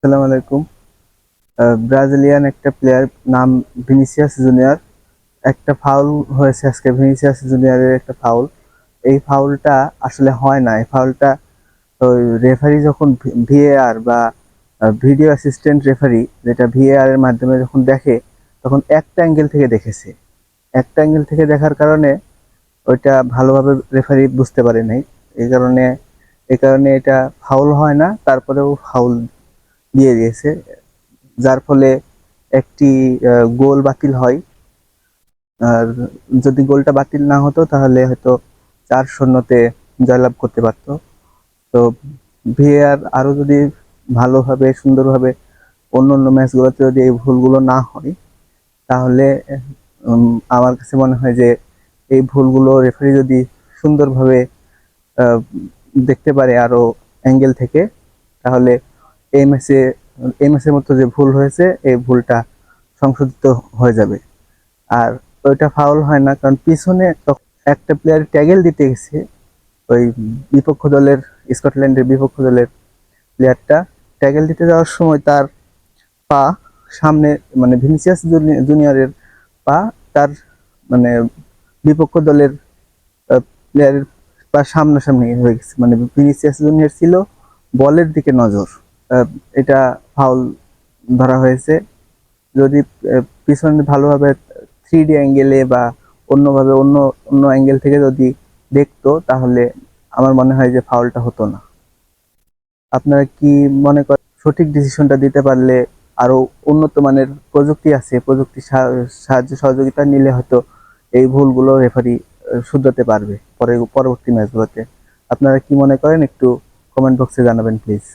আসসালামু আলাইকুম। ব্রাজিলিয়ান একটা প্লেয়ার নাম ভিনিসিয়াস জুনিয়র, একটা ফাউল হয়েছে আজকে। ভিনিসিয়াস জুনিয়রের একটা ফাউল, এই ফাউলটা আসলে হয় না। এই ফাউলটা ওই রেফারি যখন ভিএআর বা ভিডিও অ্যাসিস্ট্যান্ট রেফারি, যেটা ভিএআর এর মাধ্যমে যখন দেখে, তখন একটা অ্যাঙ্গেল থেকে দেখেছে। একটা অ্যাঙ্গেল থেকে দেখার কারণে ওইটা ভালোভাবে রেফারি বুঝতে পারে নাই। এই কারণে এটা ফাউল হয় না, তারপরেও ফাউল দিয়ে দিয়েছে, যার ফলে একটি গোল বাতিল হয়। আর যদি গোলটা বাতিল না হতো তাহলে হয়তো 4-0-তে জয়লাভ করতে পারতো। তো ভিএআর আরো যদি ভালোভাবে সুন্দরভাবে অন্য অন্য ম্যাচগুলোতে যদি এই ভুলগুলো না হয়, তাহলে আমার কাছে মনে হয় যে এই ভুলগুলো রেফারি যদি সুন্দরভাবে আহ, দেখতে পারে আরো অ্যাঙ্গেল থেকে, তাহলে এই ম্যাচে এই ম্যাচের মতো যে ভুল হয়েছে এই ভুলটা সংশোধিত হয়ে যাবে। আর ওইটা ফাউল হয় না, কারণ পিছনে একটা প্লেয়ার ট্যাগেল দিতে গেছে। ওই বিপক্ষ দলের, স্কটল্যান্ডের বিপক্ষ দলের প্লেয়ারটা ট্যাগেল দিতে যাওয়ার সময় তার পা সামনে, মানে ভিনিসিয়াস জুনিয়রের পা তার, মানে বিপক্ষ দলের প্লেয়ারের পা সামনাসামনি হয়ে গেছে। মানে ভিনিসিয়াস জুনিয়র ছিল বলের দিকে নজর। এটা ফাউল ধরা হয়েছে। যদি পিছনে ভালোভাবে 3D অ্যাঙ্গেলে বা অন্যভাবে অন্য অন্য অ্যাঙ্গেল থেকে যদি দেখতো, তাহলে আমার মনে হয় যে ফাউলটা হতো না। আপনারা কি মনে করেন সঠিক ডিসিশনটা দিতে পারলে, আরো উন্নত মানের প্রযুক্তি আছে, প্রযুক্তির সাহায্য সহযোগিতা নিলে হয়তো এই ভুলগুলো রেফারি শুধরাতে পারবে পরবর্তী ম্যাচগুলোতে? আপনারা কি মনে করেন একটু কমেন্ট বক্সে জানাবেন প্লিজ।